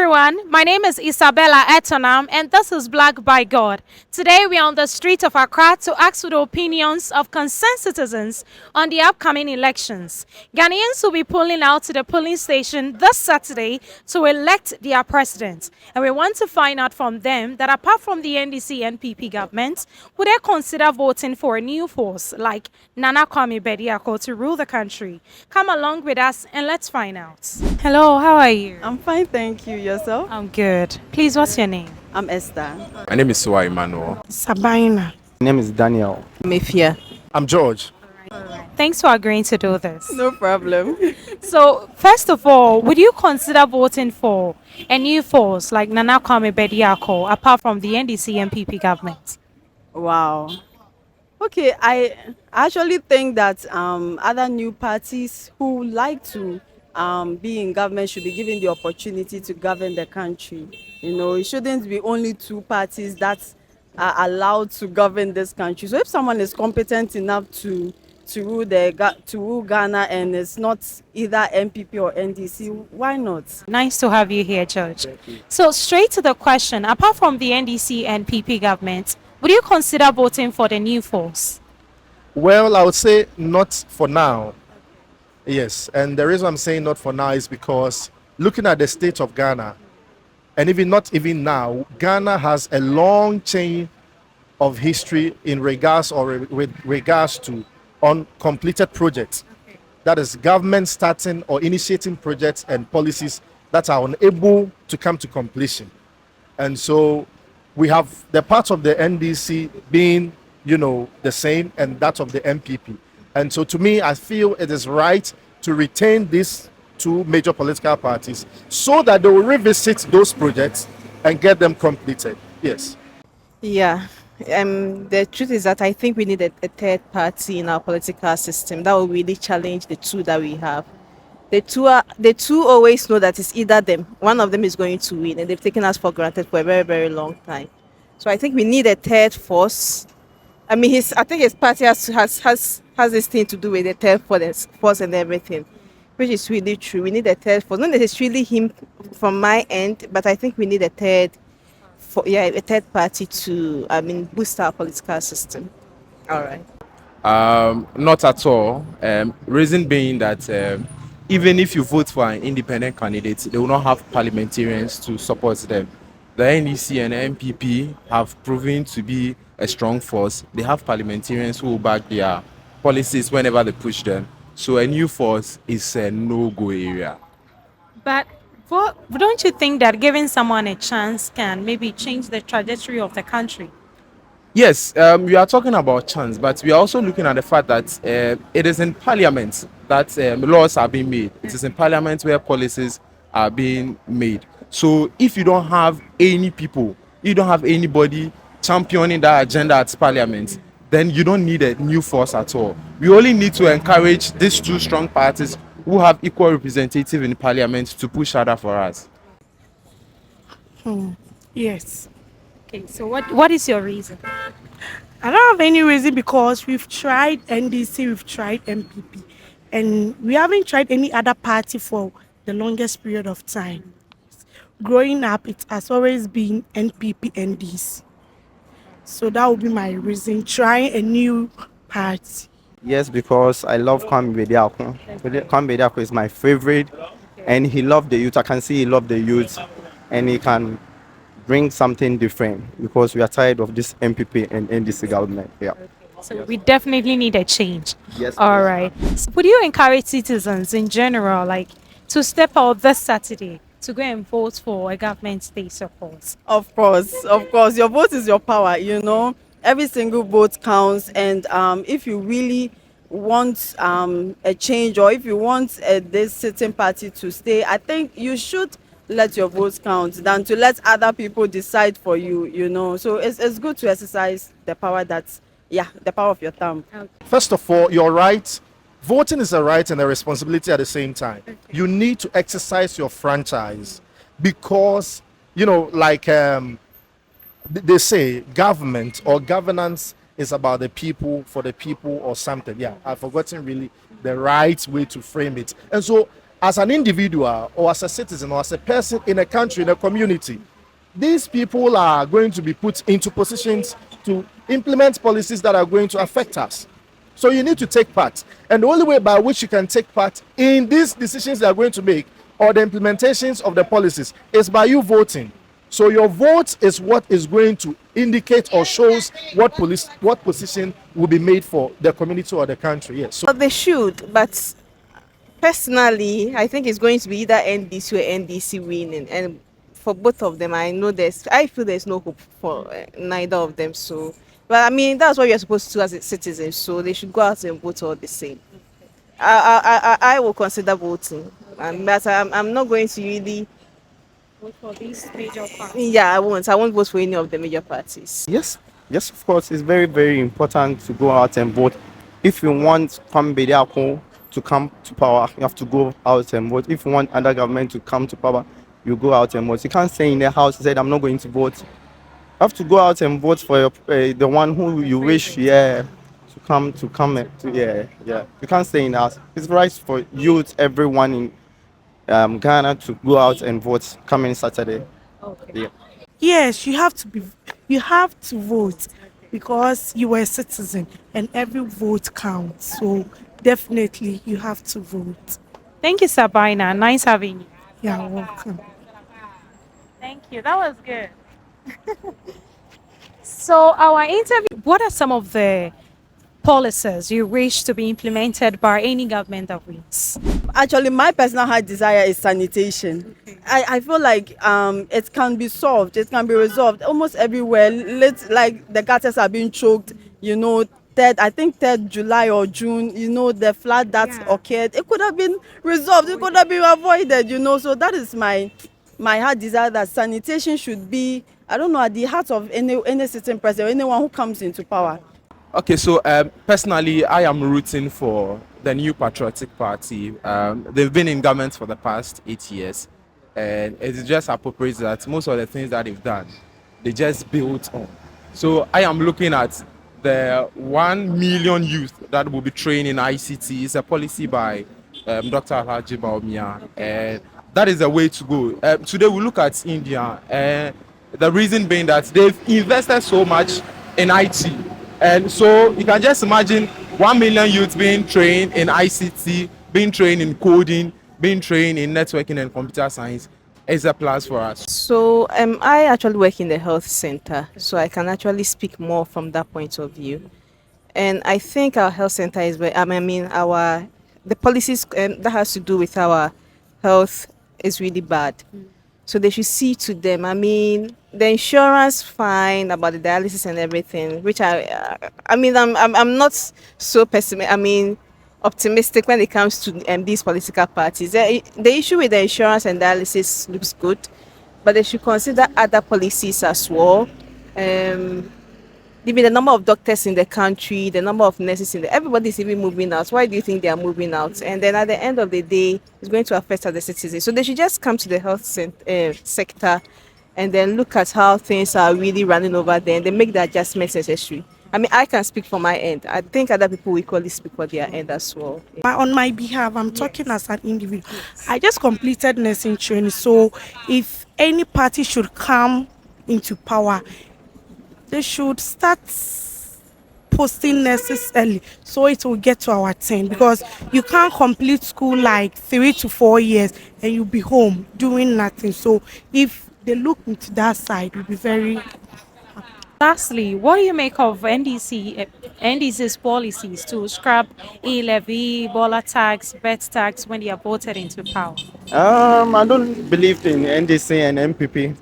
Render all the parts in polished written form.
everyone, my name is Isabella Etonam and this is Black by God. Today we are on the street of Accra to ask for the opinions of concerned citizens on the upcoming elections. Ghanaians will be pulling out to the polling station this Saturday to elect their president. And we want to find out from them that apart from the NDC and NPP government, would they consider voting for a new force like Nana Kwame Bediakor to rule the country? Come along with us and let's find out. Hello, how are you? I'm fine, thank you. Yourself? I'm good. Please, what's your name? I'm Esther. My name is Suwa Emmanuel. Sabina. My name is Daniel. Mafia. I'm George. Thanks for agreeing to do this. No problem. So, first of all, would you consider voting for a new force like Nana Kwame Bediakor apart from the NDC and NPP government? Wow. Okay, I actually think that other new parties who like to be in government should be given the opportunity to govern the country. You know, it shouldn't be only two parties that are allowed to govern this country. So if someone is competent enough to rule Ghana and it's not either NPP or NDC, why not? Nice to have you here, George. So, straight to the question, apart from the NDC and NPP government, would you consider voting for the new force? Well, I would say not for now. Yes, and the reason I'm saying not for now is because looking at the state of Ghana, and even not even now, Ghana has a long chain of history in regards with regards to uncompleted projects. That is government starting or initiating projects and policies that are unable to come to completion. And so we have the parts of the NDC being, the same, and that of the NPP. And so to me, I feel it is right to retain these two major political parties so that they will revisit those projects and get them completed. Yes. Yeah. The truth is that I think we need a third party in our political system that will really challenge the two that we have. The two always know that it's either them. One of them is going to win, and they've taken us for granted for a very, very long time. So I think we need a third force. I mean, I think his party has this thing to do with the third force and everything, which is really true. We need a third force. Not necessarily him from my end, but I think we need a third party to, boost our political system. All right. Not at all. Reason being that even if you vote for an independent candidate, they will not have parliamentarians to support them. The NDC and NPP have proven to be a strong force. They have parliamentarians who will back their policies whenever they push them. So a new force is a no-go area. But don't you think that giving someone a chance can maybe change the trajectory of the country? Yes, we are talking about chance, but we are also looking at the fact that it is in parliament that laws are being made. It is in parliament where policies are being made. So if you don't have any people, you don't have anybody championing that agenda at parliament, then you don't need a new force at all. We only need to encourage these two strong parties who have equal representative in parliament to push harder for us. Yes. Okay, so what is your reason? I don't have any reason because we've tried NDC, we've tried NPP, and we haven't tried any other party for the longest period of time. Growing up, it has always been NPP and NDC. So that would be my reason, trying a new party. Yes, because I love Kwame Bediakor. Kwame Bediakor is my favorite, and he loved the youth. I can see he loved the youth, and he can bring something different because we are tired of this NPP and NDC government. Yeah. So we definitely need a change. Yes. All right. So would you encourage citizens in general, to step out this Saturday to go and vote for a government they support? Of course. Your vote is your power, Every single vote counts, and if you really want a change, or if you want this sitting party to stay, I think you should let your votes count than to let other people decide for you, So it's good to exercise the power the power of your thumb. Okay. First of all, you're right. Voting is a right and a responsibility at the same time. Okay. You need to exercise your franchise because, they say government or governance is about the people, for the people, or something. Yeah, I've forgotten really the right way to frame it. And so as an individual or as a citizen or as a person in a country, in a community, these people are going to be put into positions to implement policies that are going to affect us. So you need to take part. And the only way by which you can take part in these decisions they are going to make or the implementations of the policies is by you voting. So your vote is what is going to indicate or shows what position will be made for the community or the country. Yes. So They should, but personally, I think it's going to be either NDC or NDC winning, and for both of them, I feel there's no hope for neither of them. So, but I mean, that's what you're supposed to do as a citizen. So they should go out and vote all the same. I will consider voting, but I'm not going to really. Vote for these major parties. Yeah, I won't. I won't vote for any of the major parties. Yes, yes, of course. It's very, very important to go out and vote. If you want Kwame Bediakor to come to power, you have to go out and vote. If you want other government to come to power, you go out and vote. You can't stay in the house and say, I'm not going to vote. You have to go out and vote for the one who you wish, to come, yeah. You can't stay in the house. It's right for youth, everyone in Ghana to go out and vote coming Saturday. Okay. Yeah. Yes, you have to vote because you are a citizen and every vote counts. So definitely you have to vote. Thank you, Sabina. Nice having you. You're welcome. Thank you. That was good. So, our interview, what are some of the policies you wish to be implemented by any government that wins? Actually, my personal heart desire is sanitation. I feel like it can be solved, it can be resolved almost everywhere. Like the gutters are being choked, I think 3rd July or June, the flood that occurred, it could have been resolved, it could have been avoided, So that is my heart desire, that sanitation should be, I don't know, at the heart of any sitting president, anyone who comes into power. Okay, so personally, I am rooting for the New Patriotic Party. They've been in government for the past 8 years, and it's just appropriate that most of the things that they've done, they just built on. So I am looking at the 1 million youth that will be trained in ICT. It's a policy by Dr. Alhaji Baumia, and that is the way to go. Today we look at India, and the reason being that they've invested so much in IT. And so you can just imagine 1 million youth being trained in ICT, being trained in coding, being trained in networking and computer science is a plus for us. So I actually work in the health center, so I can actually speak more from that point of view. And I think our health center is where the policies that has to do with our health is really bad. So they should see to them. I mean, the insurance fine about the dialysis and everything, which I'm not so optimistic when it comes to these political parties. The issue with the insurance and dialysis looks good, but they should consider other policies as well. Even the number of doctors in the country, the number of nurses everybody's even moving out. Why do you think they are moving out? And then at the end of the day, it's going to affect other citizens. So they should just come to the health sector and then look at how things are really running over there and then make the adjustments necessary. I mean, I can speak for my end. I think other people will equally speak for their end as well. On my behalf, I'm talking as an individual. I just completed nursing training. So if any party should come into power, they should start posting nurses early so it will get to our turn, because you can't complete school like 3 to 4 years and you'll be home doing nothing. So if they look into that side, we'll be very. Lastly, what do you make of NDC's policies to scrap e-levy, baller tax, bet tax when they are voted into power? I don't believe in NDC and NPP.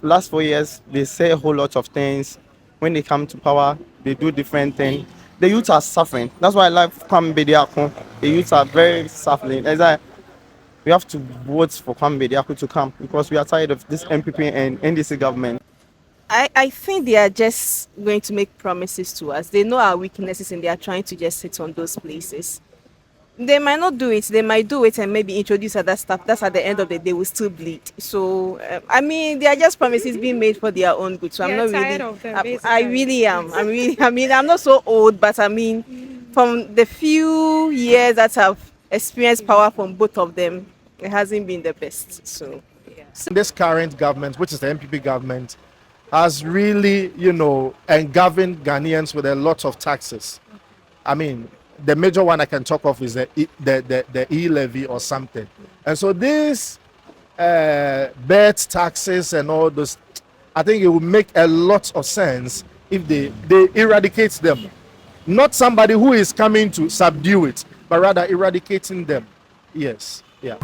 Last 4 years, they say a whole lot of things. When they come to power, they do different things. The youth are suffering. That's why I like Kwame Bediakor. The youth are very suffering. We have to vote for Kwame Bediakor to come because we are tired of this NPP and NDC government. I think they are just going to make promises to us. They know our weaknesses and they are trying to just sit on those places. They might not do it. They might do it and maybe introduce other stuff. That's at the end of the day, will still bleed. So, they are just promises being made for their own good. So I'm not tired really. of them, I really am. I'm not so old, but from the few years that I've experienced power from both of them, it hasn't been the best. So This current government, which is the NPP government, has really, governed Ghanaians with a lot of taxes. I mean, the major one I can talk of is the e-levy or something. And so these bed taxes and all those, I think it would make a lot of sense if they eradicate them. Not somebody who is coming to subdue it, but rather eradicating them. Yes, yeah.